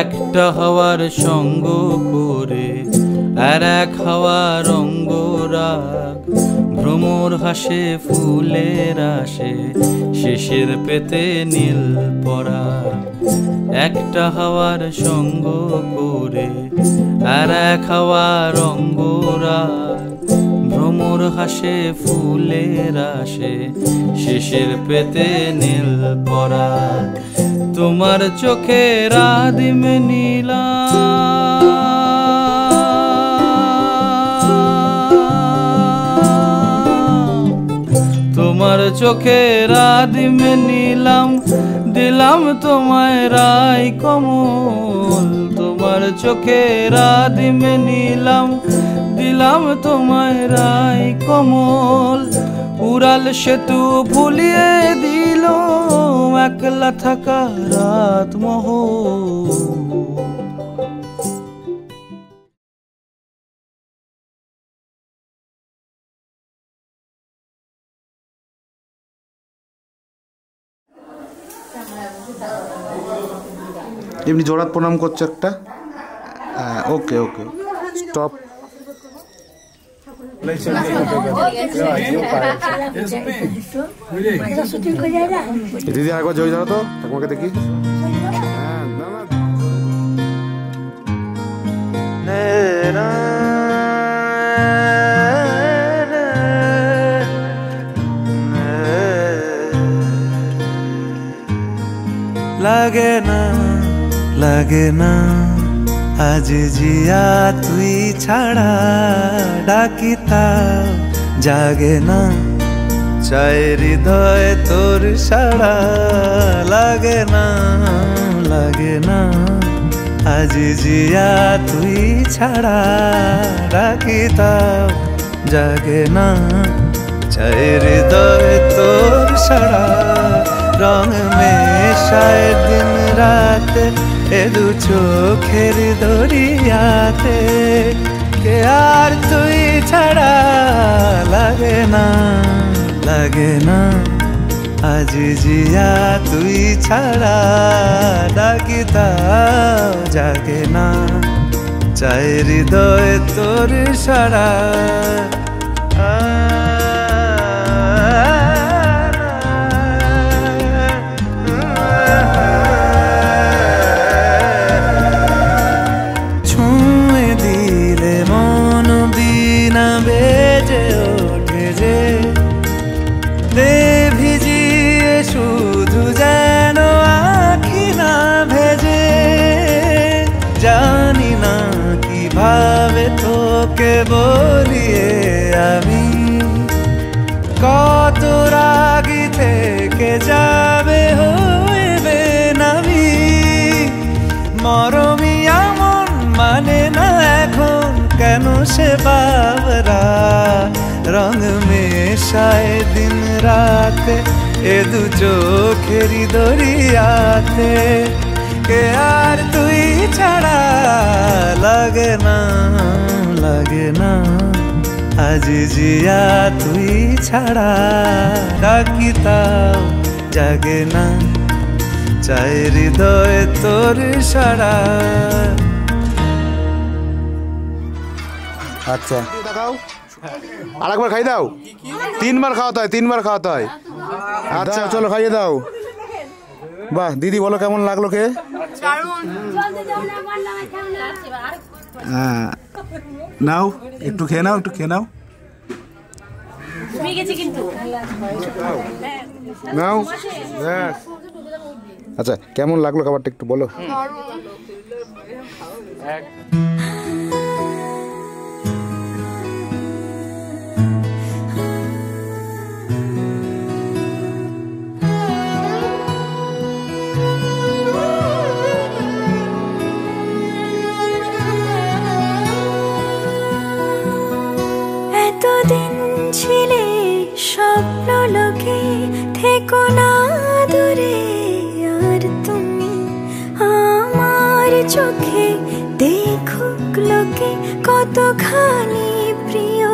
একটা হাওয়ার সঙ্গ করে আর এক হাওয়ার অঙ্গরাগ, ভ্রমর হাসে ফুলের আসে শেষের পেতে নীল পরাগ। একটা হাওয়ার সঙ্গ করে আর এক হাওয়ার অঙ্গরাগ, ভ্রমর হাসে ফুলের আসে শেষের পেতে নীল পরাগ। তোমার চোখের আদিম নীলা তোমার চোখের আদিম নীলাম, দিলাম তোমায় রাই কমল। তোমার চোখের আদিম নীলাম, দিলাম তোমায় রাই কমল। উড়াল সেতু ভুলিয়ে দিল একলা থাকা রাত মহল। এমনি জোড়াত প্রণাম করছো একটা। ওকে ওকে স্টপ। দিদি আরেকবার জয় দাও তো তোমাকে দেখি। লাগে না লাগে না আজ জিয়া তুই ছাড়া, ডাকিতাও জাগে না চাই হৃদয় তোর সাড়া। লাগে না লাগে না আজ জিয়া তুই ছাড়া, ডাকিতাও জাগে না চাই হৃদয় তোর সাড়া। রং মেশায় দিন রাত এ দু চোখের দরিয়াতে, কে আর তুই ছাড়া। লাগে না লাগে না আজ জিয়া তুই ছাড়া, ডাকিতাও জাগে না চাই হৃদয় তোর সাড়া। তোকে বলিয়ে আমি কত রাগি থেকে যাবে হইবে নামি। মরমি এমন মানে না এখন কেন সে বাবরা, রং মেশায় দিন রাতে এ দু চোখেরই দরিয়াতে, কে আর তুই ছাড়া। লাগে না লাগে না আজ জিয়া তুই ছাড়া, ডাকিতাও জাগে না চাই হৃদয় তোর সাড়া। আচ্ছা আরেকবার খাই দাও। 3 বার খাওয়াতে হয়, 3 বার খাওয়াতে হয়। আচ্ছা চলো খাইয়ে দাও। বাহ দিদি বলো কেমন লাগলো কে? হ্যাঁ নাও একটু খেয়ে নাও, একটু খেয়ে নাও। নাও আচ্ছা কেমন লাগলো খাবারটা একটু বলো। এতদিন ছিলে স্বপ্ন লোকে, থেকো না দূরে আর তুমি আমার চোখে। লোকে কতখানি প্রিয়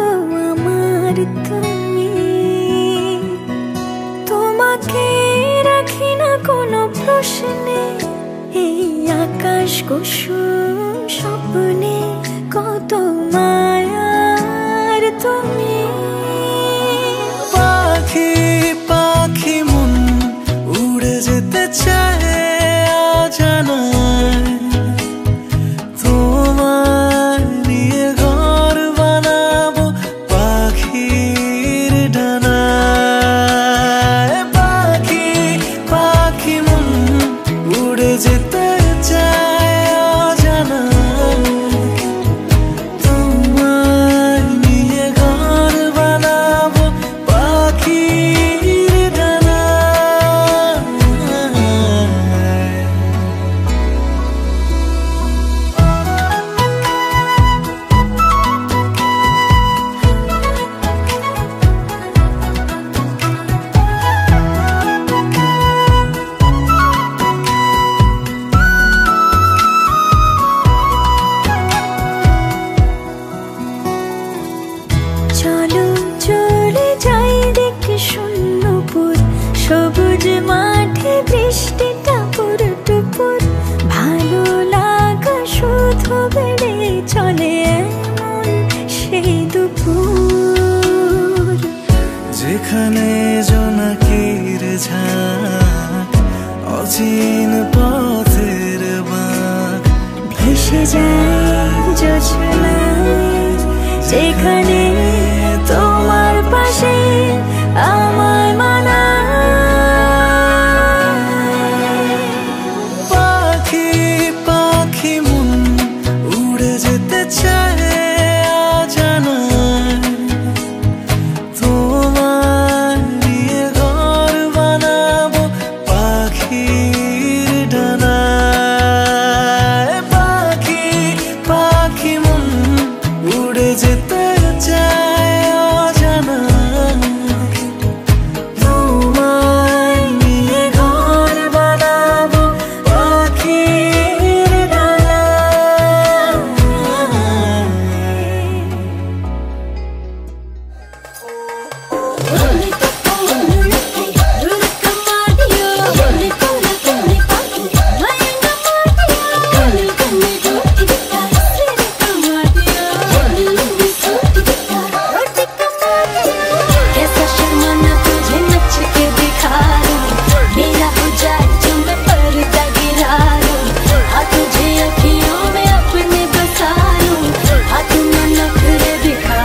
আমার তুমি। তোমাকে রাখি না কোনো প্রশ্নে, এই আকাশ কুসুম স্বপ্নে কত মায়ার তুমি। পাখি পাখি মন উড়ে যেতে চায় অজানায়, তোমার নিয়ে ঘর বানাবো পাখির ডানায়। পাখি পাখি মন উড়ে যেতে চায় অজানায়, তোমার নিয়ে ঘর বানাবো পাখির ডানায়। চলো চলে যাই দেখে শূন্যপুর, সবুজ মাঠে বৃষ্টি টাপুর টুপুর। ভালো লাগা শুধু বেড়ে চলে এমন সেই দুপুর, যেখানে জোনাকির ঝাঁক অচিন পথের বাঁক ভেসে যায় জোছনায়, যেখানে তোমার পাশে আমার মানায়। পাখি পাখি মন উড়ে যেতে চায় অজানায়, তোমার নিয়ে ঘর বানাবো পাখির ডানায়। পাখি পাখি মন উড়ে যেতে চায় অজানায়, তোমার নিয়ে ঘর বানাবো পাখির ডানায়। कैसा शर्माना तुझे नच के दिखा दूं, मेरा हो जाए जो मैं पर्दा गिरा दूं। हाँ तुझे अखियों में अपने बसा लूं, हाँ तू ना नखरे दिखा।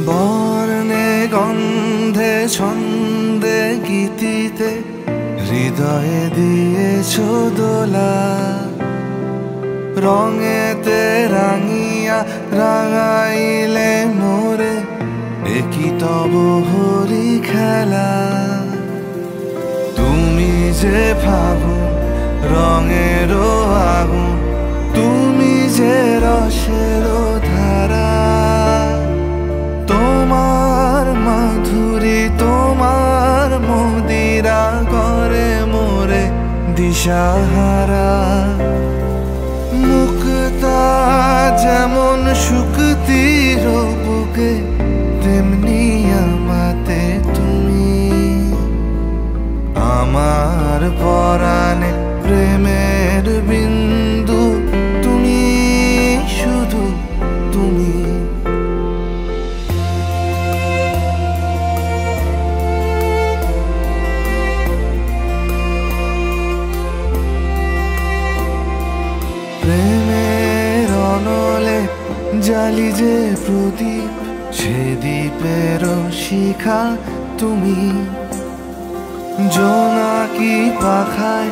বর্ণে গন্ধে ছন্দে গীতিতে হৃদয়ে দিয়েছ দোলা, রঙেতে রাঙিয়া রাঙাইলে মোরে একই তব হরি খেলা। তুমি যে ফাগুন রঙেরও আগুন, তুমি যে রসেরও ধারা, তোমার মাধুরী তোমার মদিরা করে মোরে দিশাহারা। মুক্তা যেমন শুকতির বুকে, তেমনি আমাতে তুমি। আমার পরাণে প্রেমের বিন্দু তুমি, শুধু তুমি। প্রেমের অনলে জালি যে প্রদীপ, সে দ্বীপেরও শিখা তুমি। জোনাকি পাখায়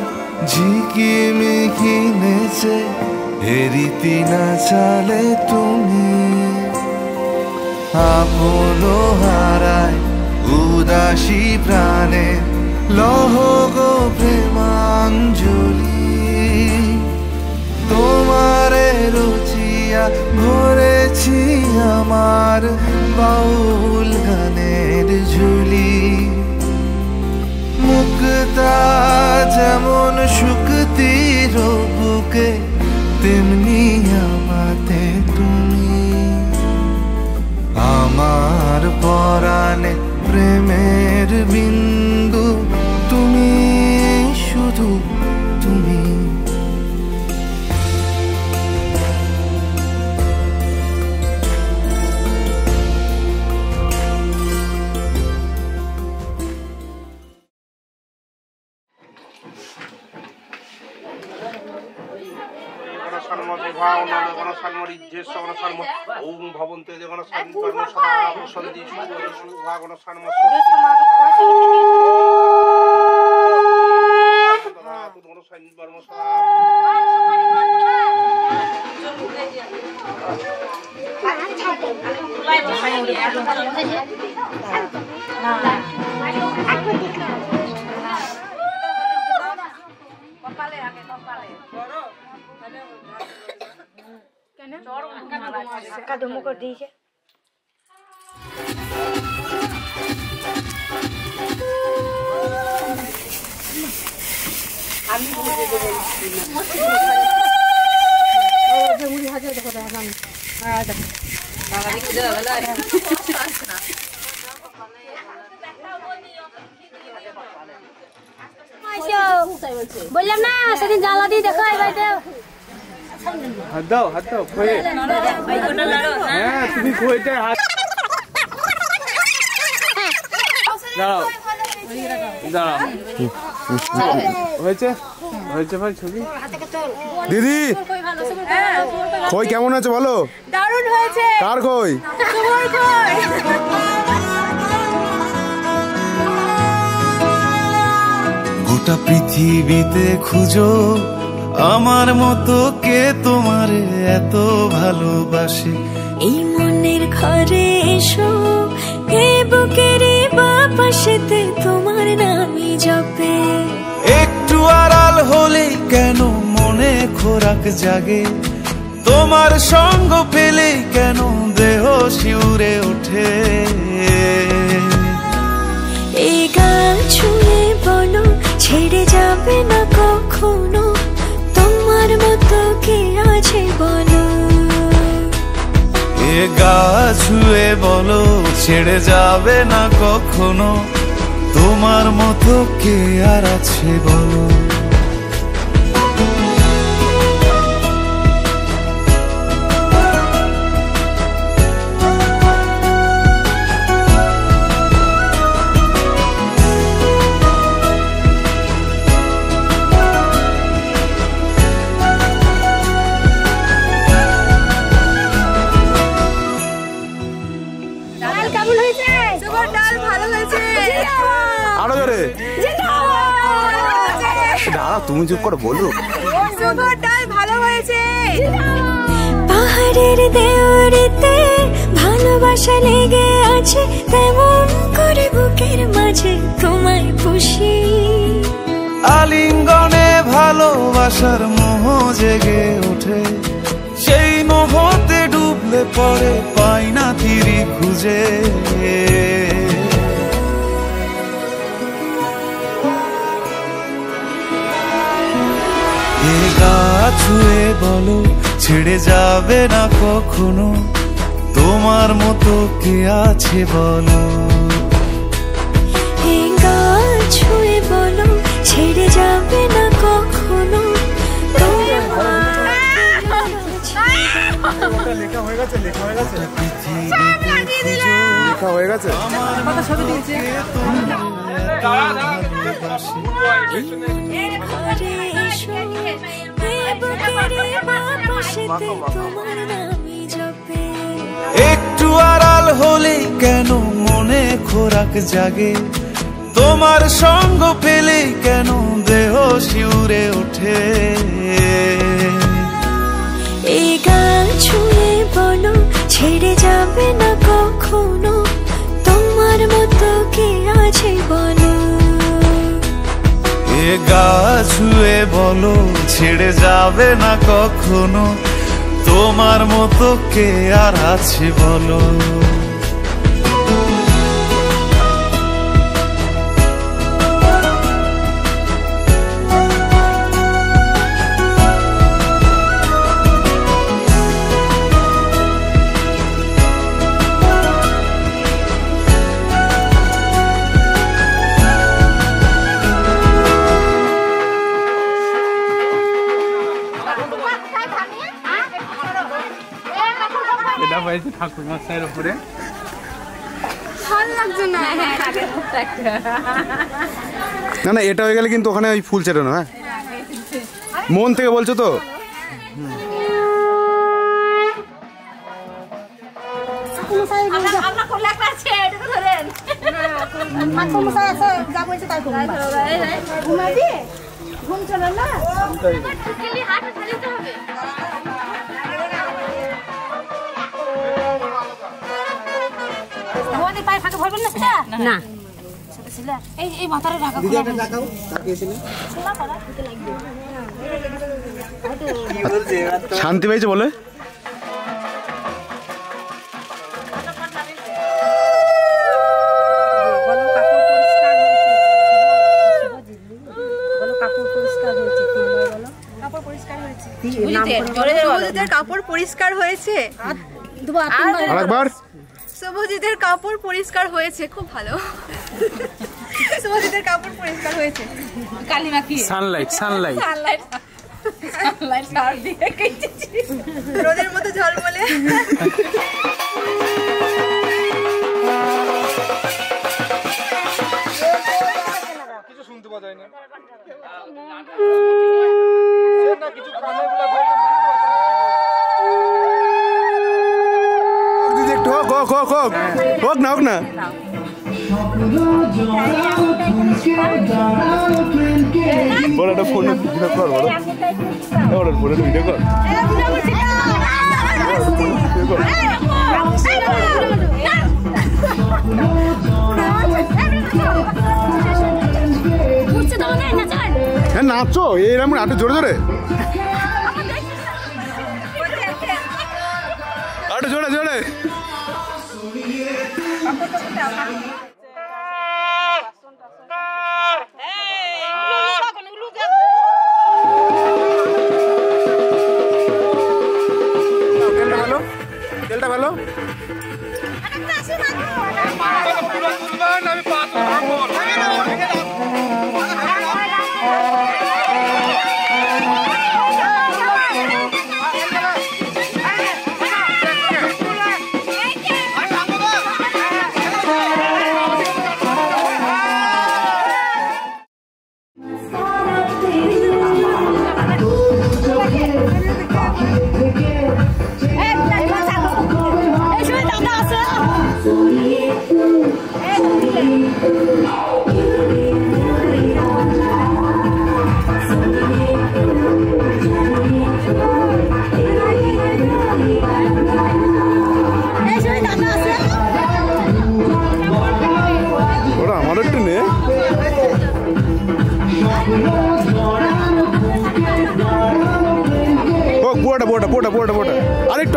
ঝিকিমিকি নেচে এরিতি না চালে তুমি। আপন হারায় উদাসী প্রাণে লহ গো প্রেমাঞ্জলি। তোমারে রুচিয়া ভরেছি আমার বাউল গানের ঝুলি। মুক্তা যেমন শুকতির বুকে তেমনি আমাতে তুমি। আমার পরাণে প্রেমের বিন্দু তুমি, শুধু তুমি। বললাম না সেদিন জ্বালা দিয়ে দেখো এই বাড়িতে হাত দাও খোয়ে। হ্যাঁ তুমি খোয়েতে হাত দাঁড়াও দাঁড়াও। হয়েছে ভাই ছবি। দিদি খই কেমন আছে বলো? দারুণ হয়েছে। কার খই? গোটা পৃথিবীতে খুঁজো আমার মতো কে তোমারে এত ভালোবাসে। এই মনের ঘরে এসো, এ বুকের বাপাশেতে তোমার নামই জপে। একটু আড়াল হলে কেন মনে খোরাক জাগে, তোমার সঙ্গ পেলে কেন দেহ শিউরে ওঠে। এই গাল ছুঁয়ে বলো ছেড়ে যাবে না কখনো, তোমার মতো কে আছে বলো। এ গা ছুঁয়ে বলো ছেড়ে যাবে না কখনো, তোমার মতো কে আর আছে বলো। আরো জোরে দাঁড়া, তুমি চুপ করে বলো। ভালো হয়েছে। পাহাড়ের দেওয়ারিতে ভালোবাসা লেগে আছে, তেমন করে বুকের মাঝে তোমায় পুষি। আলিঙ্গনে ভালোবাসার মোহ জেগে ওঠে, সেই মোহতে ডুবলে পরে পাই না তীরি খুঁজে। এ গা ছুঁয়ে বলো ছেড়ে যাবে না কখনো, তোমার মতো কে আছে বলো। এ গা ছুঁয়ে বলো ছেড়ে যাবে না কখনো, লেখা হয়ে গেছে লেখা হয়ে গেছে। তোমার নামই জপে। একটু আড়াল সকাল হলেই কেন মনে খোরাক জাগে, তোমার সঙ্গ পেলেই কেন দেহ শিউরে ওঠে। এই গান ছুঁয়ে বলো ছেড়ে যাবে না কখনো, তোমার মতো কে আছে বলো। এ গা ছুঁয়ে বলো ছেড়ে যাবে না কখনো, তোমার মতো কে আর আছে বলো। এটা হয়েছে ঠাকুর মশাইয়ের উপরে। না না, এটা হয়ে গেলে কিন্তু ওখানে ওই ফুল ছেটানো। হ্যাঁ, মন থেকে বলছো তো? না এই মাথারে ঢাকা শান্তি পেয়েছে বলে? কাপড় পরিষ্কার হয়েছে। আরেকবার শুভজিতের কাপড় পরিষ্কার হয়েছে, খুব ভালো। শুভজিতের কাপড় পরিষ্কার হয়েছে। কালিমাখি সানলাইট সানলাইট সানলাইট সানলাইট সার দিয়ে কেটেছি, রোদের মতো ঝলমলে। কিছু শুনতে পাওয়া যায় না। হোক না হোক না। বড় একটা ফোনে ভিডিও কর, বড় ফোনে ভিডিও কর। হ্যাঁ নাচো, এরকম নাটে জোরে জোরে, আরে জোরে জোরে। তেলটা ভালো।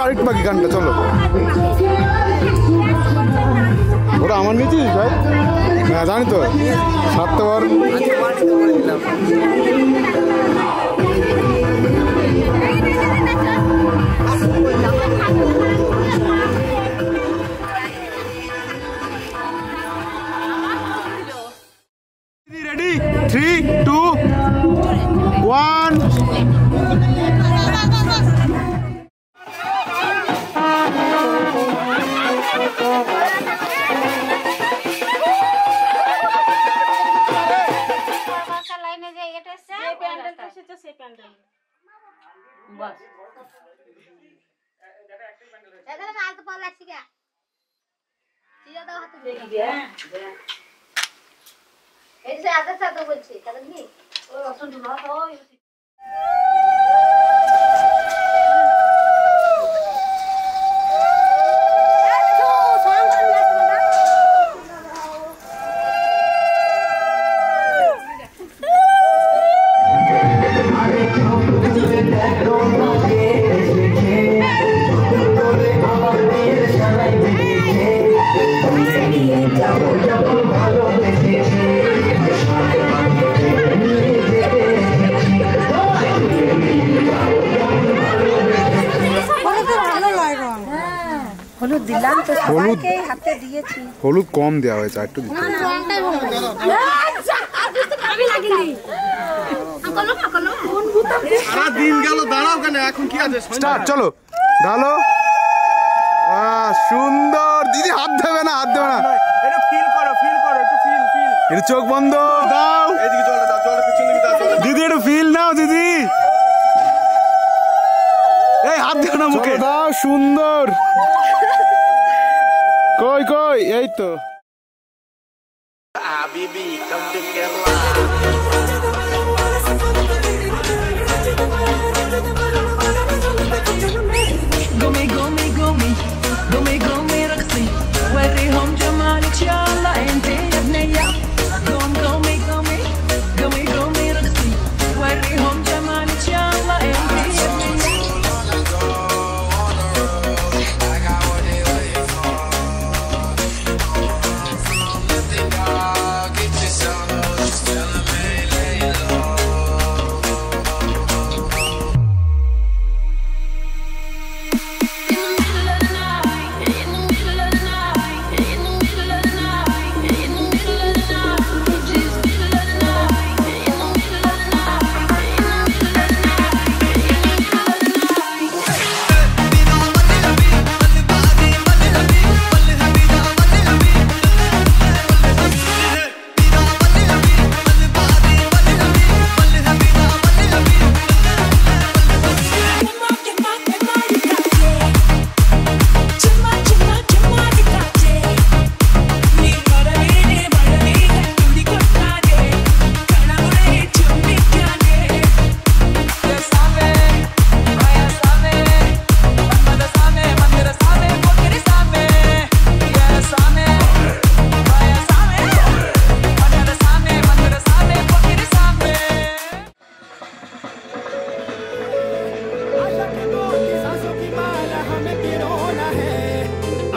আরেকটু বাকি গানটা, চলো। ওটা আমার নিয়েছিস ভাই? হ্যাঁ জানি তো, 7 বার। রেডি? 3, 2, 1। হলুদ দিলাম তো সবাইকে হাতে দিয়েছি। হলুদ কম দেওয়া হয়েছে, একটু দিতে দিন গেল, দাঁড়াও কেন এখন কি আছে? স্টার্ট, চলো ঢালো। সুন্দর দিদি, হাত দেবে না, হাত দেবে না, একটু ফিল করো, ফিল করো, একটু ফিল ফিল। একটু চোখ বন্ধ দাও এইদিকে জলটা দাও, জলটা পিছন দিকে দাও। দিদি, একটু ফিল নাও দিদি। এই হাত দেবে না মুখে দাও। সুন্দর, কই কই, এই তো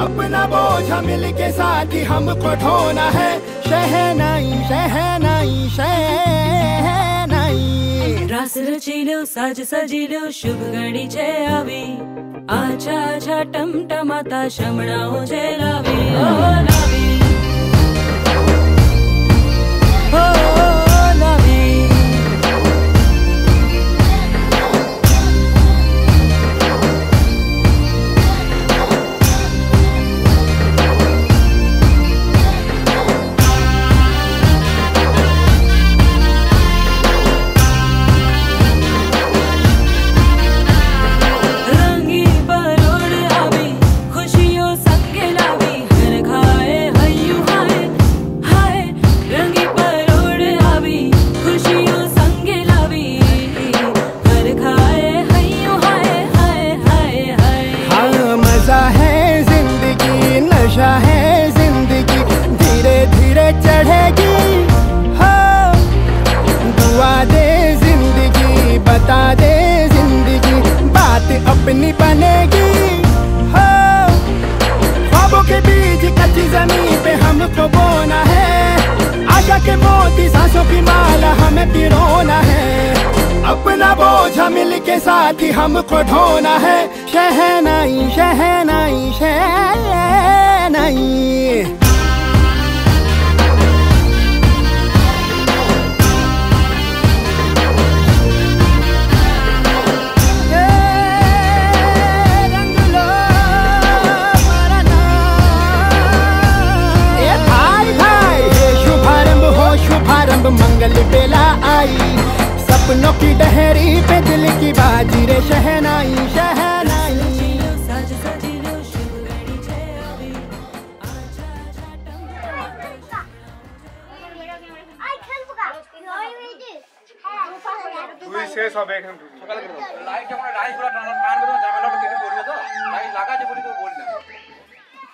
अपना बोझ मिल के साथ ही हमको ढोना है। शहनाई शहनाई शहनाई, रास रचिलो साज सजिलो शुभ घड़ी छे आवी। आछा आछा टमटमाता शमणाओ छे लावी, ओ लावी, ओ लावी। अपनी बनेगी हो, ख्वाबों के बीज कच्ची जमीन पे हमको बोना है। आशा के मोती सांसों की माला हमें पिरोना है। अपना बोझ मिल के साथ ही हमको ढोना है। शहनाई शहनाई शहनाई, मंगल बेला आई। सपनों की डहरी पे दिल की बाजी रे शहनाई शहनाई। সব এখানে ঢুকি সকালে করে দাও লাইট যখন রাইস পুরো টানবে তো ঝামেলাটা কেটে পড়বে তো লাইট লাগাতে বলি তো বল না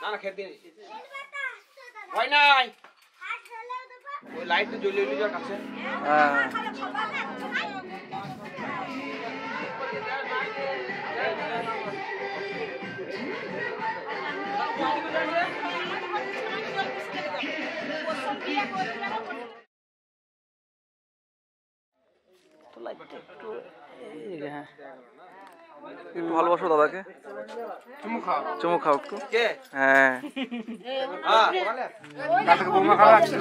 না না খেতে হয় নাই ওই লাইট তো জ্বলে জ্বলে যা কাছে একটু ভালোবাসো দাদাকে চুমু খাও একটু কে হ্যাঁ কালকে বোমা খাওয়া আছে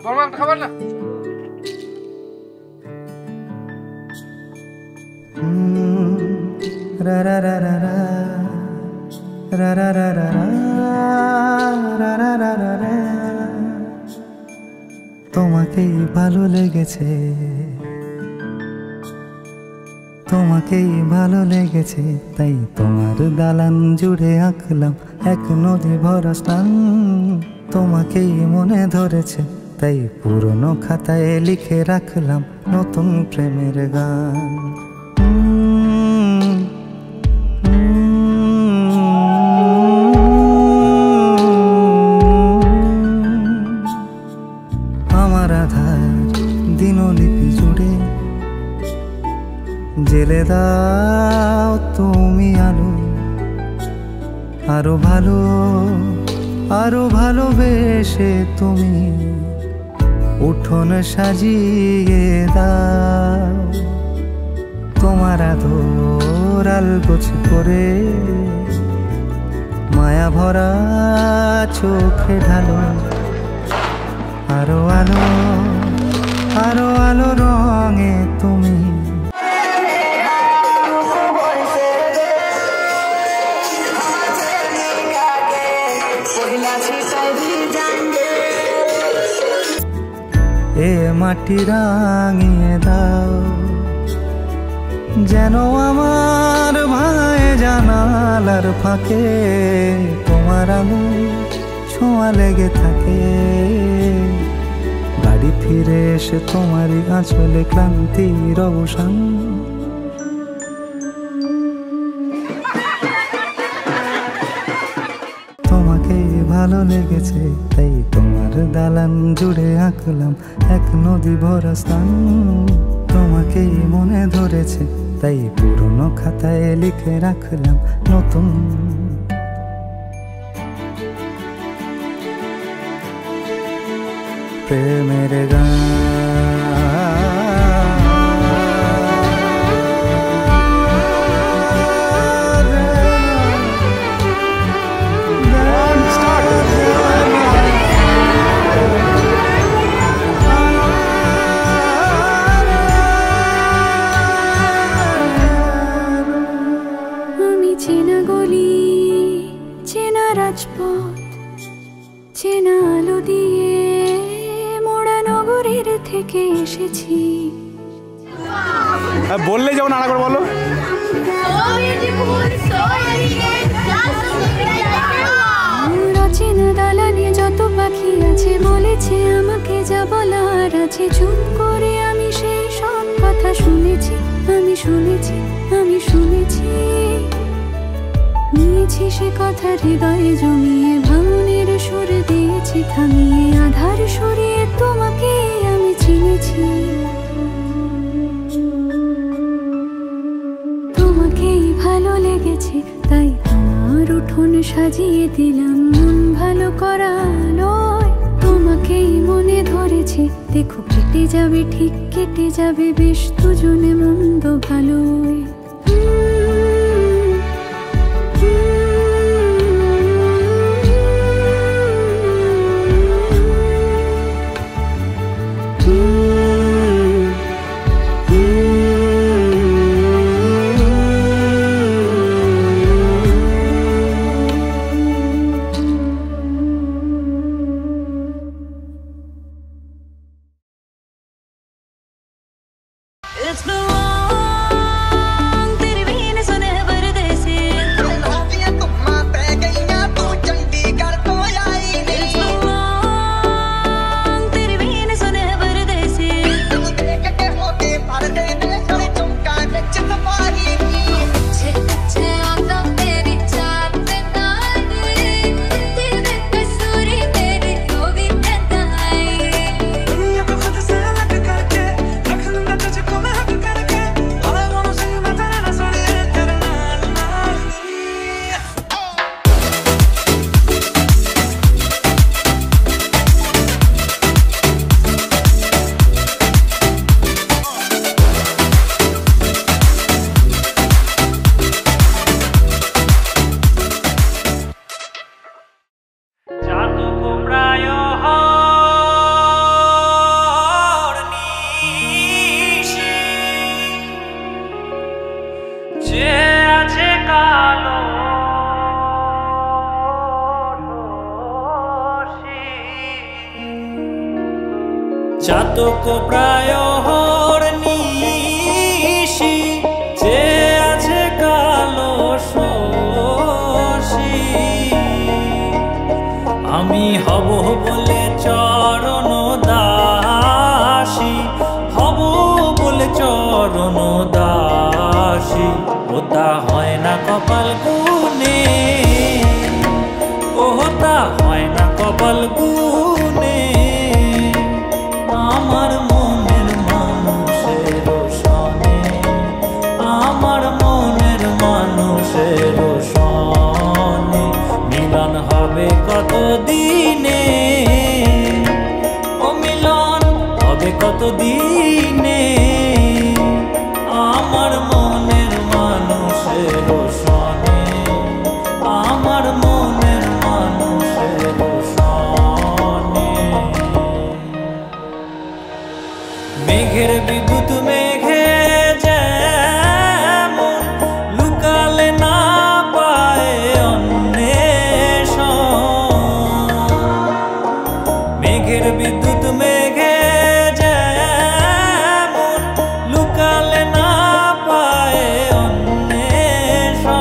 বোমা খাবার না রা রা রা রা রা রা রা রা রা রা রা রা রা রা তোমাকেই ভালো লেগেছে তোমাকেই ভালো লেগেছে তাই তোমার দালান জুড়ে আঁকলাম এক নদী ভরা স্থান তোমাকেই মনে ধরেছে তাই পুরনো খাতায় লিখে রাখলাম নতুন প্রেমের গান আমার আধার দিনলিপি জুড়ে জেলে দাও তুমি আলো আরো ভালোবেসে তুমি উঠোন সাজিয়ে দাও তোমার আদর আলগোছ করে মায়া ভরা চোখে ঢালো আরো আলো রঙে তুমি এ মাটি রাঙিয়ে দাও যেন আমার ভাই জানালার ফাঁকে তোমার আঙুল ছোঁয়া লেগে থাকে বাড়ি ফিরে এসে তোমারই আঁচলে ক্লান্তির অবসান তোমাকেই ভালো লেগেছে তাই তোমার দালান জুড়ে আঁকলাম এক নদী ভরা স্থান তোমাকেই মনে ধরেছে তাই পুরনো খাতায় লিখে রাখলাম নতুন প্রেমের গান চেনা গলি চেনা রাজপথ চেনা আলো দিয়ে মোড়া নগরের থেকে এসেছি বললে যেমন আরেকবার বলো চেনা দালানে যত পাখি আছে বলেছে আমাকে যা বলার আছে চুপ করে আমি সেই সব কথা শুনেছি আমি শুনেছি নিয়েছি সে কথা হৃদয়ে জমিয়ে ভাঙনের সুর দিয়েছি থামিয়ে আধার সরিয়ে তোমাকে আমি চিনেছি তোমাকেই ভালো লেগেছে তাই তোমার উঠোন সাজিয়ে দিলাম মন ভালো করা নয় তোমাকেই মনে ধরেছে দেখো কেটে যাবে ঠিক কেটে যাবে বেশ দুজনে মন্দ ভালোই It's the one तेरे बिन सुने परदेसी नौकरियां तुम्मा पे गईयां तू चंडीगढ़ तो आई नहीं It's the one तेरे बिन सुने परदेसी চাতক প্রায় নিশি যে আছে কালো শশী আমি হব বলে চরণ দাসী হব বলে চরণ দাসী ওটা হয় না কপাল গুনে ওটা হয় না কপাল গুনে আমার মনের মানুষের সনে আমার মনের মানুষের সনে মিলন হবে কত দিনে ও মিলন হবে কত দিনে আমার মনের মানুষের সনে আমার মনের মানুষের সনে মেঘের বিদ্যুৎ মেঘে যেমন লুকালে না পায় অন্বেষণ মেঘের বিদ্যুৎ মেঘে যেমন লুকালে না পায় অন্বেষণ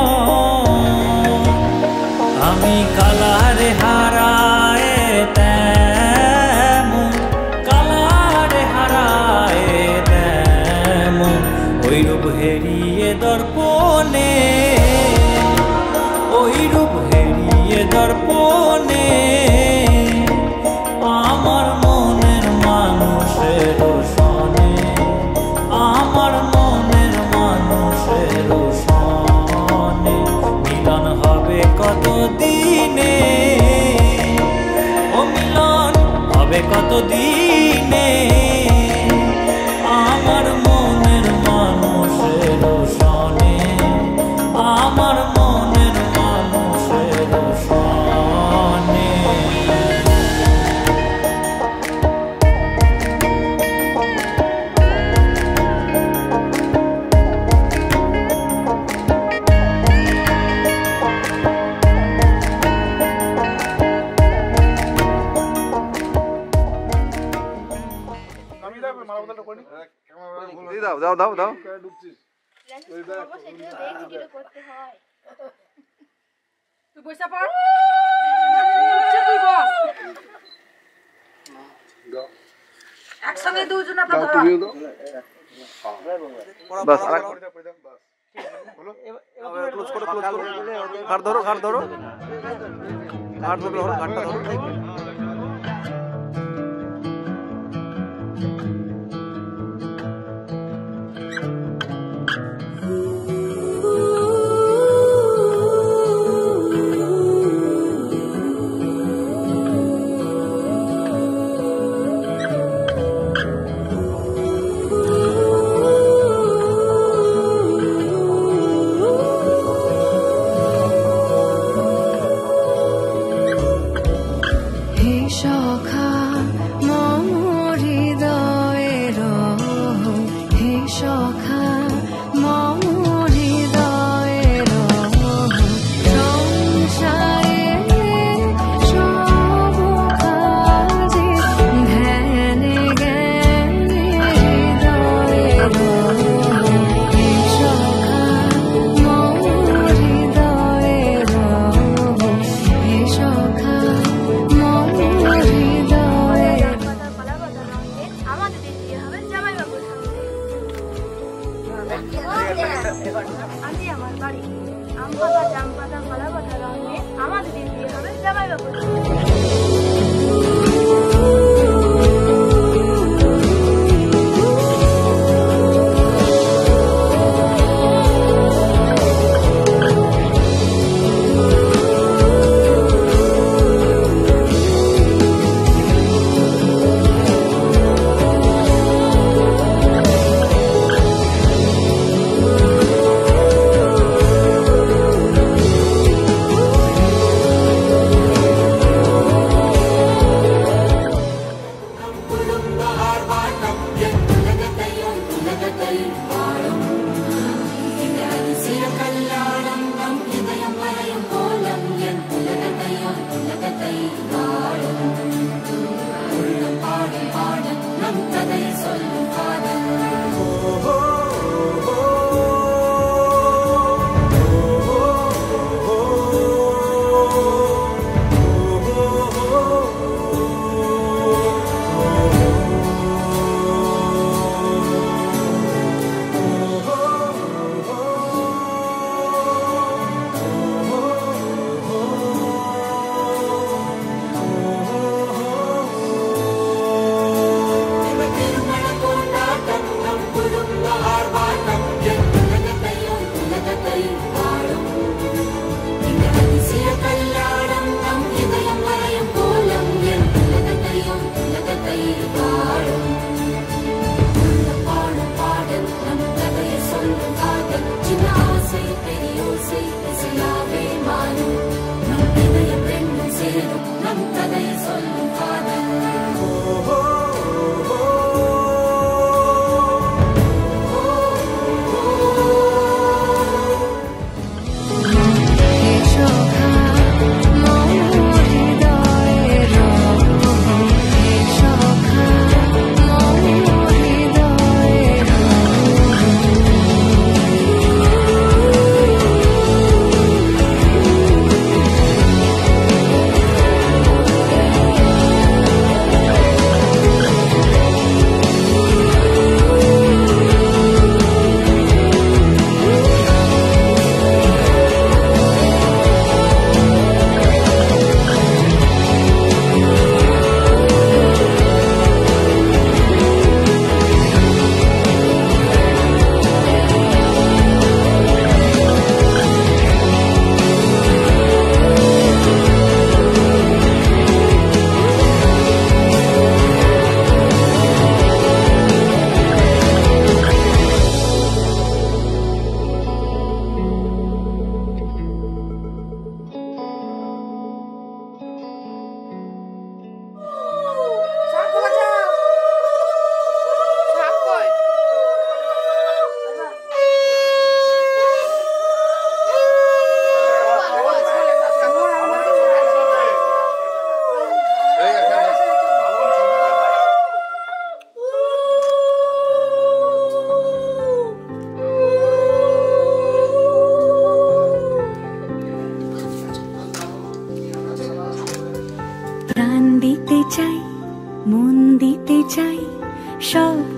আমি কালারে হারায় তেমন কালারে হারায় তেমন ওই রূপ হেরিয়ে দর্পণে ওই রূপ হেরিয়ে দর্পণে আমার মনের মানুষের সনে আমার মনের মানুষের সনে মিলন হবে কত দিনে ও মিলন হবে কত দিনে আমার মনের মানুষের সনে আমার মনের মানুষের সনে দাও দাও দাও তুই বসে পড় তুই বস একসঙ্গে দুজন আপনারা ধরো বাস ক্লোজ করো ঘাট ধরো ঘাটটা ধরো ঘাটটা ধরো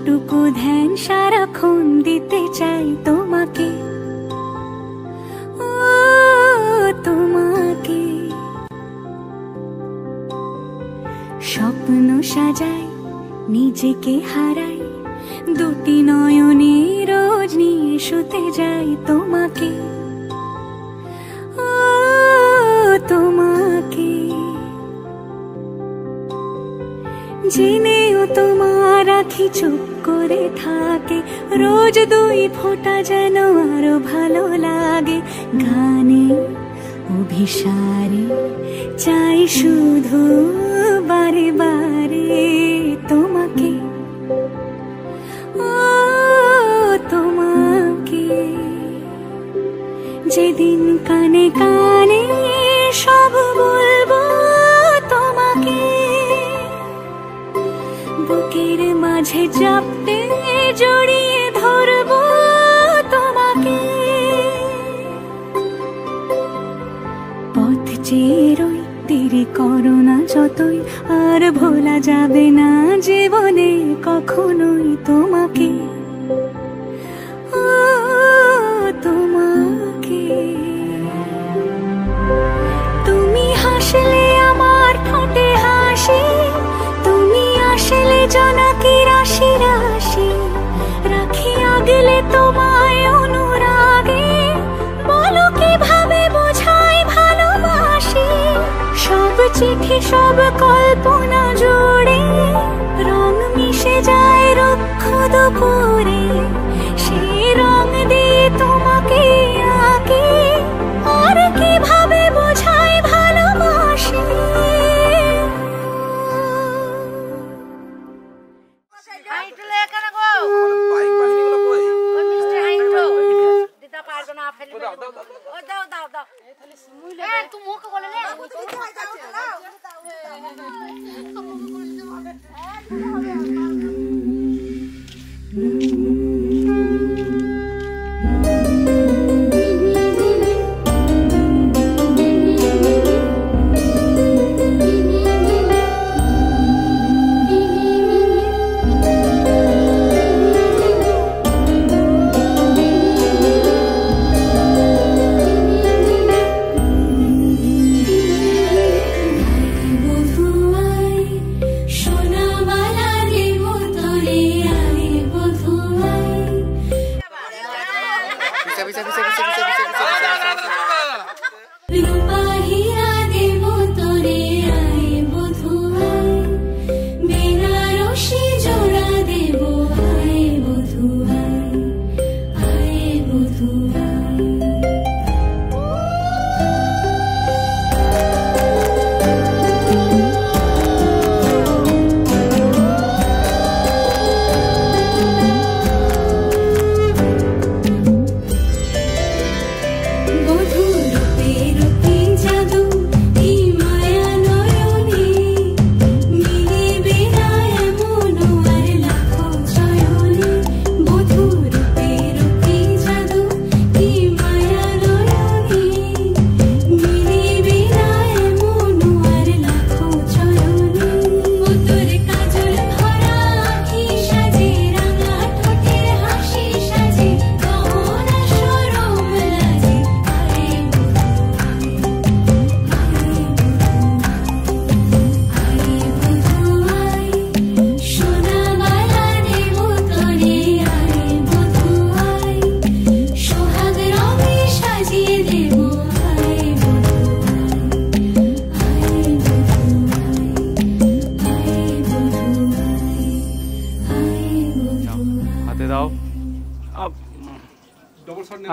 সবটুকু ধ্যান সারাক্ষণ দিতে চাই তোমাকে, ও তোমাকে। স্বপ্ন সাজাই, নিজেকে হারাই, দুটি নয়নে রোজ নিয়ে শুতে যাই তোমাকে, ও তোমাকে। জেনেও তোমার আখি চুপ করে থাকে, রোজ দুই ফোঁটা যেন আরো ভালো লাগে। গানে অভিসারে চাই শুধু বারে বারে তোমাকে, ও তোমাকে। যেদিন কানে কানে সব বলবো তোমাকে, বুকের মাঝে চাপতে জড়িয়ে ধরবো তোমাকে। পথ চেয়ে রই, দেরি করো না যতই, আর ভোলা যাবে না জীবনে কখনোই তোমাকে, ও তোমাকে। তুমি হাসলে আমার ঠোঁটে হাসি, তুমি আসলে জোনাকি রাশি রাশি, রাখি আগলে তোমায় অনুরাগে, বলো কিভাবে বোঝাই ভালোবাসি। সব চিঠি সব কল্পনা জুড়ে রং মিশে যায় রুক্ষ দুপুরে, সেই রং দিয়ে তোমাকে আঁকি, আর কিভাবে বোঝাই ভালোবাসি।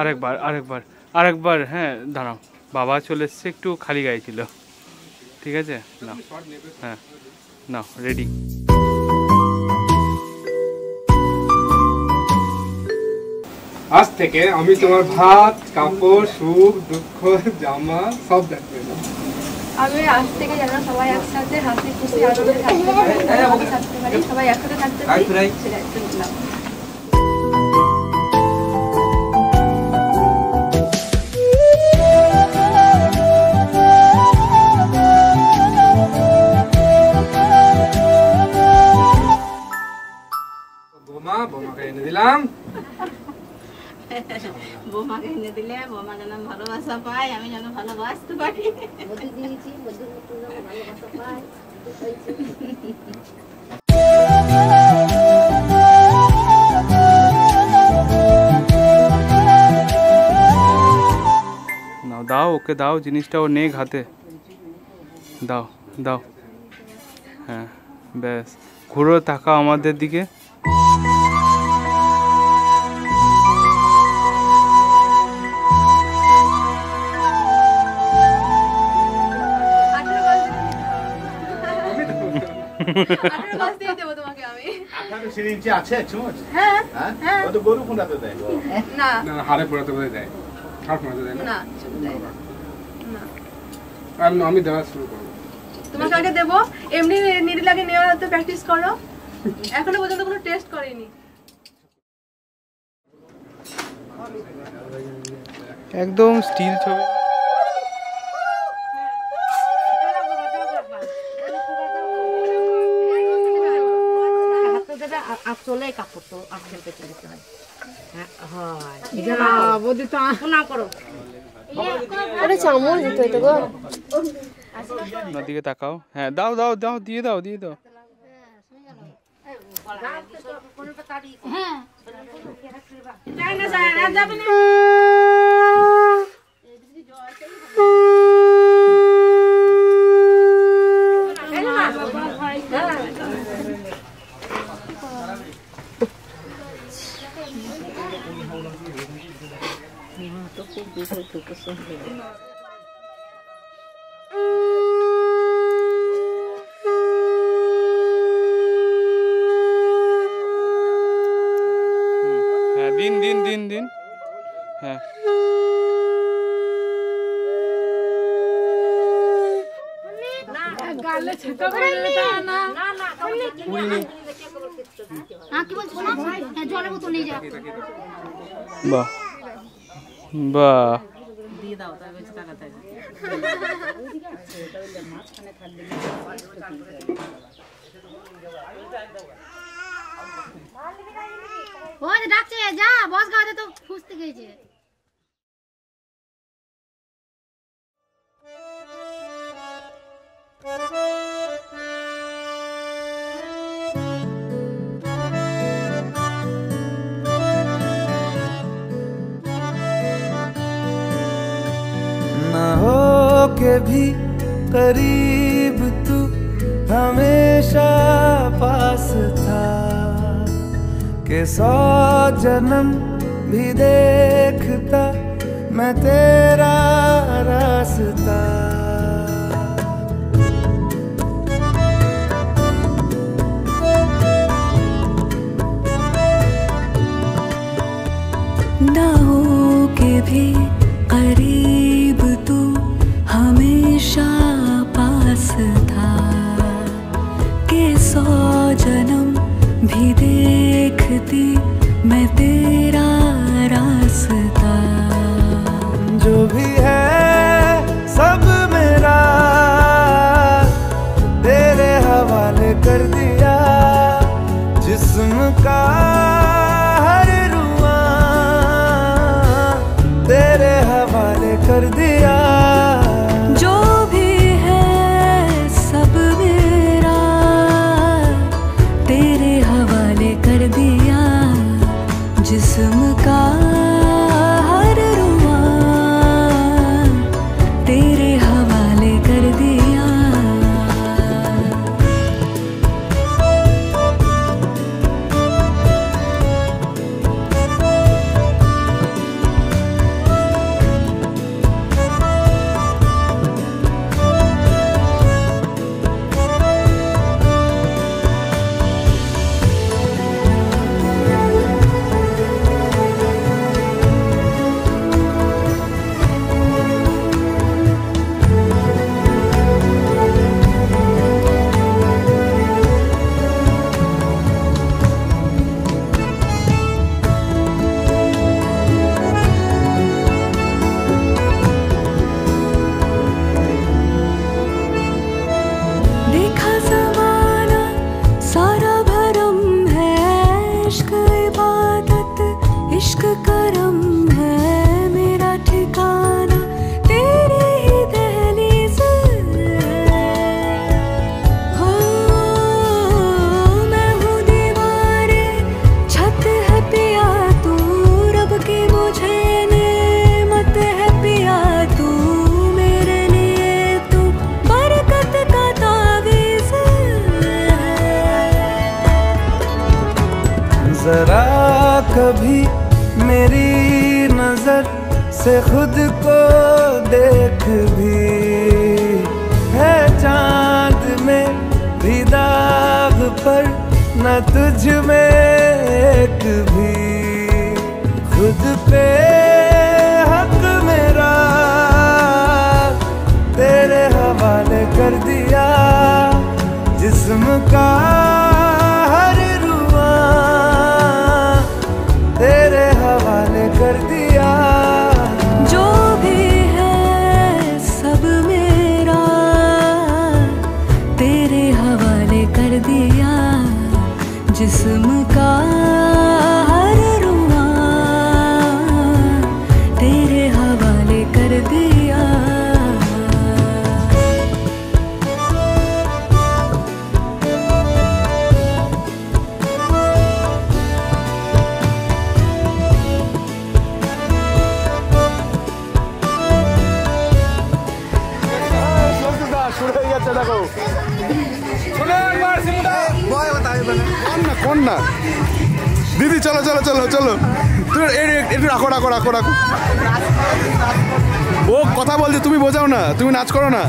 আরেকবার আরেকবার আরেকবার। হ্যাঁ দাঁড়াও, বাবা চলে এসছে, একটু খালি গায়ে ছিল। ঠিক আছে, না হ্যাঁ না, রেডি। আজ থেকে আমি তোমার ভাত, কাপড়, সুখ, দুঃখ, জামা সব দেখবে। আমি আজ থেকে যেন সবাই একসাথে হাসি খুশি আনন্দে থাকতে পারি, সবাই একসাথে থাকতে পারি, সেটা একটা বললাম। বৌমাকে এনে দিলে বৌমা যেন ভালোবাসা পায়, আমি যেন ভালোবাসতে পারি। নাও দাও, ওকে দাও জিনিসটা, ও নেক হাতে দাও দাও। হ্যাঁ ব্যাস, ঘুরো তাকাও আমাদের দিকে। আমি দেওয়া শুরু করবো, তোমাকে আগে দেবো। এমনি নিডল আগে নেওয়ার হাতে প্র্যাকটিস করো, এখনো পর্যন্ত কোনো টেস্ট করিনি। একদম স্টিল ছবি। চলে কাপড় তো আজকাল পেতে দিতে হয়। দিকে তাকাও। হ্যাঁ দাও দাও দাও, দিয়ে দাও দিয়ে দাও। দিন দিন দিন দিন। হ্যাঁ বাহ বাহ, ডাকছে যা বস গাওয়াতে তো খুঁজতে গেছে। ना हो के भी करीब तू हमेशा पास था, के 100 जन्म भी देखता मैं तेरा रास्ता। ना हो के भी करीब तू हमेशा पास था, के 100 जन्म भी देखती मैं तेरा रास्ता। जो भी है सब मेरा तेरे हवाले कर दिया, जिस्म का हर रुआ तेरे हवाले कर दिया। जो भी है सब मेरा तेरे हवाले कर दिया, जिस्म का हर रुआ तेरे हवाले कर दिया। भी मेरी नजर से खुद को देख भी है चांद में भी दाग पर न तुझ में एक भी खुद पे हक मेरा तेरे हवाले कर दिया जिस्म का हर रुआ तेरे हवाले कर दिया जो भी है सब मेरा तेरे हवाले कर दिया जिस्म का हर रुआ तेरे हवाले कर दिया কোন না দিদি চলো চলো চলো চলো তুমি একটু রাখো রাখো রাখো রাখো ও কথা বলছে তুমি বোঝাও না তুমি নাচ করো না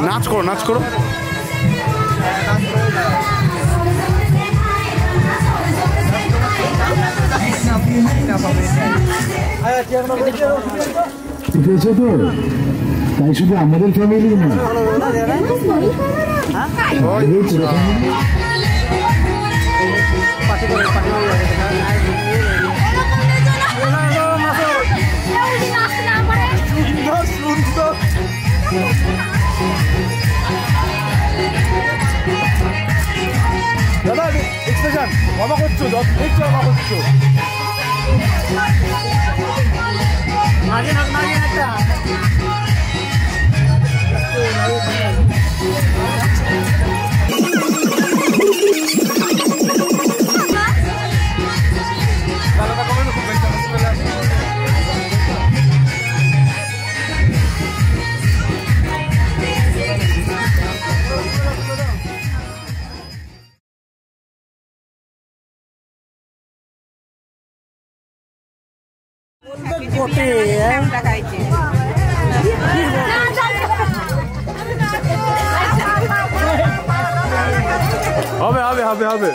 নাচ করো নাচ করো দেখেছো তো তাই শুধু আমাদের ফ্যামিলি না দাদা এক্সপ্রেশন অবাক হচ্ছো দেখছো অবাক হচ্ছো হবে হবে হবে হবে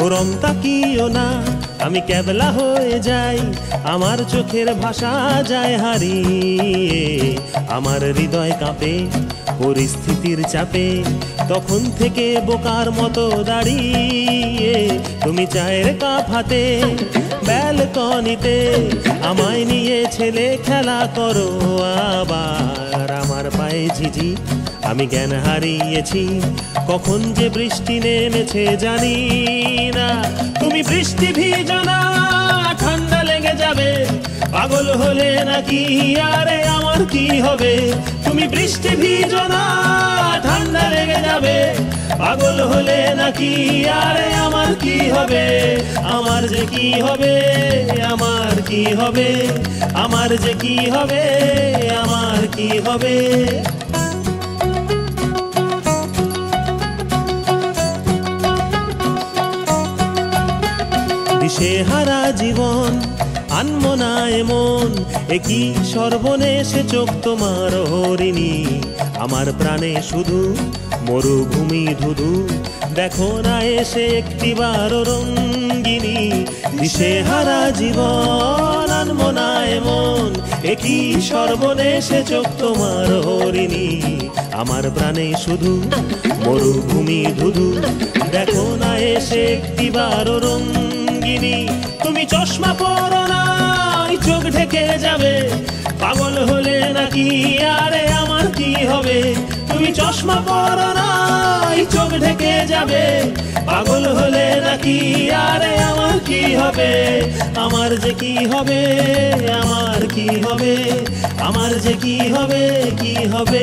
ওরম তাকিও না আমি কেবলা হয়ে যাই আমার চোখের ভাষা যায় হারিয়ে আমার হৃদয় কাঁপে পরিস্থিতির চাপে তখন থেকে বোকার মতো দাঁড়িয়ে তুমি চায়ের কাপ হাতে ব্যালকনিতে আমায় নিয়ে ছেলে খেলা করো আবার আমার পায়ে ঝিঝি আমি জ্ঞান হারিয়েছি কখন যে বৃষ্টি নেমেছে জানি না তুমি বৃষ্টি ভিজো না ঠান্ডা লেগে যাবে পাগল হলে নাকি আরে আমার কি হবে তুমি বৃষ্টি ভিজো না ঠান্ডা লেগে যাবে পাগল হলে নাকি আরে আমার কি হবে আমার যে কি হবে আমার কি হবে আমার যে কি হবে আমার কি হবে দিশেহারা জীবন আনমো না এমন একই সর্বনেশে চোখ তোমার হরিণী আমার প্রাণে শুধু মরুভূমি ধুধু দেখো না এসে একটিবার রঙ্গিনী দিশেহারা জীবন আনমো না এমন একই সর্বনেশে চোখ তোমার হরিণী আমার প্রাণে শুধু মরুভূমি ধুধু দেখো না এসে একটিবার রঙ্গিনী তুমি চশমা পরো না চোখ ঢেকে যাবে পাগল হলে নাকি আরে আমার কি হবে তুমি চশমা পরো না, চোখ ঢেকে যাবে। পাগল হলে নাকি আরে আমার কি হবে, আমার যে কি হবে, আমার কি হবে, আমার যে কি হবে, কি হবে।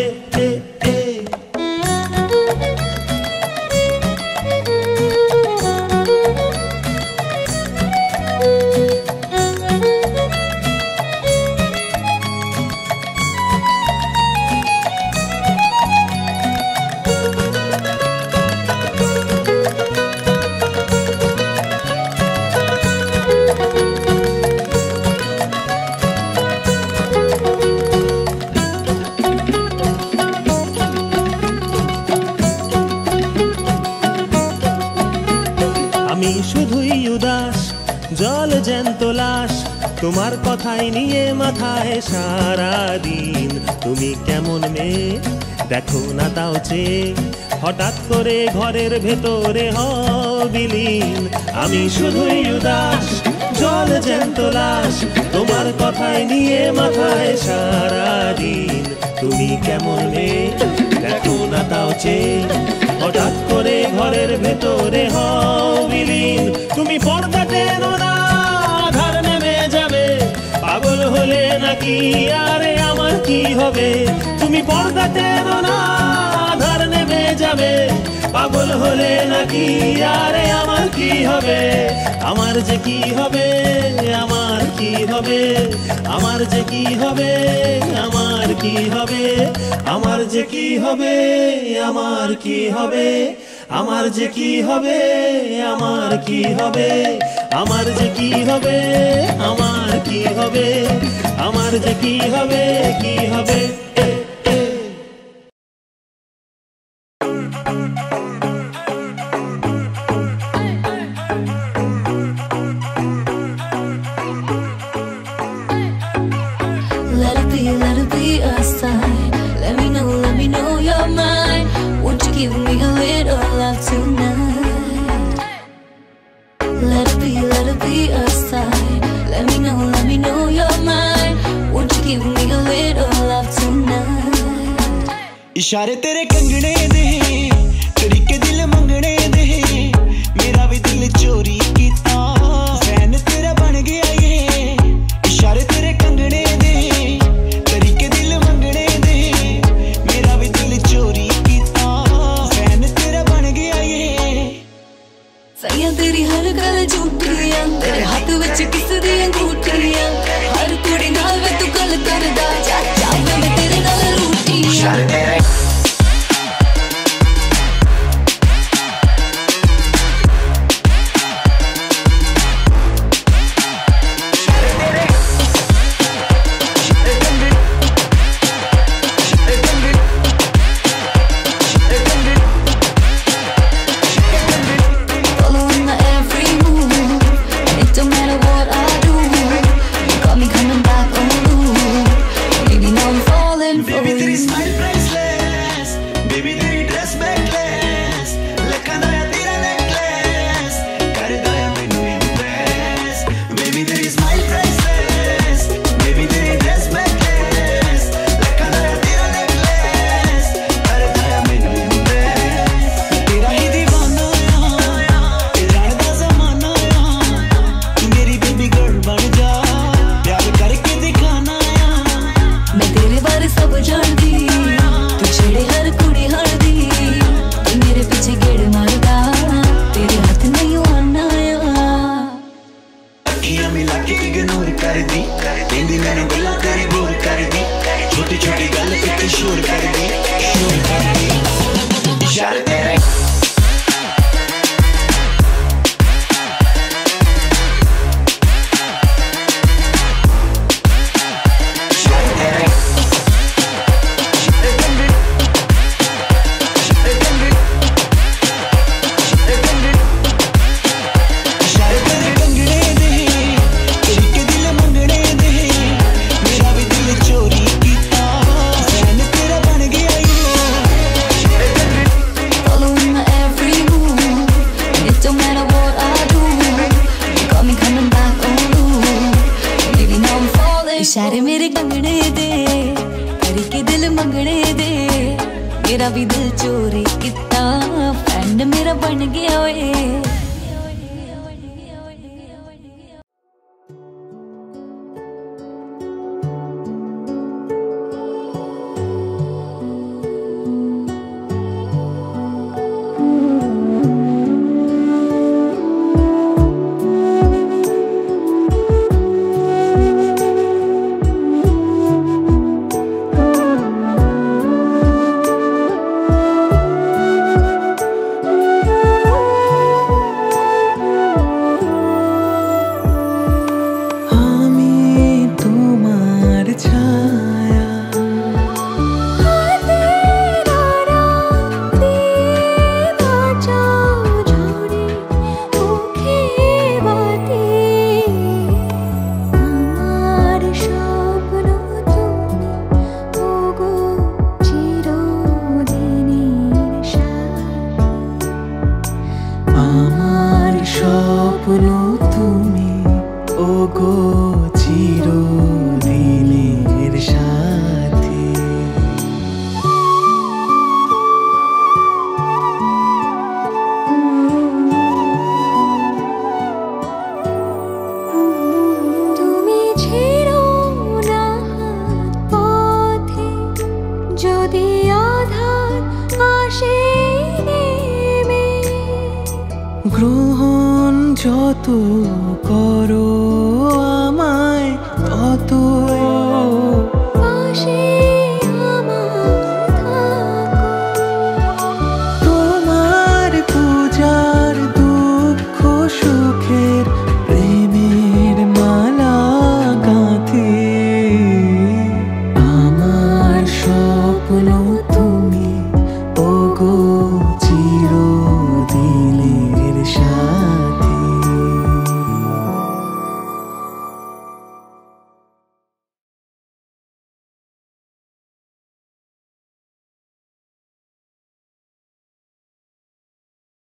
আমি শুধুই উদাস, জল জ্যান্ত লাশ, তোমার কথাই নিয়ে মাথায় সারাদিন। তুমি কেমন মেয়ে দেখো না তাও চেয়ে, হঠাৎ করে ঘরের ভেতরে হও বিলীন। আমি শুধুই উদাস, জল জ্যান্ত লাশ, তোমার কথাই নিয়ে মাথায় সারাদিন। তুমি কেমন মেয়ে দেখো না তাও চেয়ে, হঠাৎ করে ঘরের ভেতরে হও বিলীন। তুমি পর্দা টেনো না, আধার নেমে যাবে। পাগল হলে নাকি আরে আমার কি হবে, তুমি পর্দা টেনো না, আধার নেমে যাবে। পাগল হলে নাকি আরে আমার কি হবে, আমার যে কি হবে, আমার কি হবে, আমার যে কি হবে, আমার কি হবে, আমার যে কি হবে, আমার কি হবে, আমার যে কি হবে, আমার কি হবে, আমার যে কি হবে, আমার কি হবে, আমার যে কি হবে, কি হবে। Let it be a sign. Let me know you're mine. Won't you give me a little love tonight? Let it be a sign. Let me know you're mine. Won't you give me a little love tonight? इशारे तेरे कंगने दे, तरीके दिल मंगने दे, मेरा भी दिल चोरी कीता, फैन तेरा बन गया ये। इशारे तेरे कंगने दे, तरीके दिल मंगने दे, मेरा भी दिल चोरी कीता, फैन तेरा बन गया ये। सैया तेरी हर गल झूठियां, तेरे हाथ विच किस दी अंगूठियां, हर कुड़ी नाल वे तू गल करदा, जा जा मैं तेरे नाल रूठियां। तेरा भी दिल चोरी कितना फ्रेंड मेरा बन गया वे গ্রহণ যত করো আমায় তত পাশে তোমার পূজার দুঃখ সুখের প্রেমের মালা গাঁথে আমার স্বপ্ন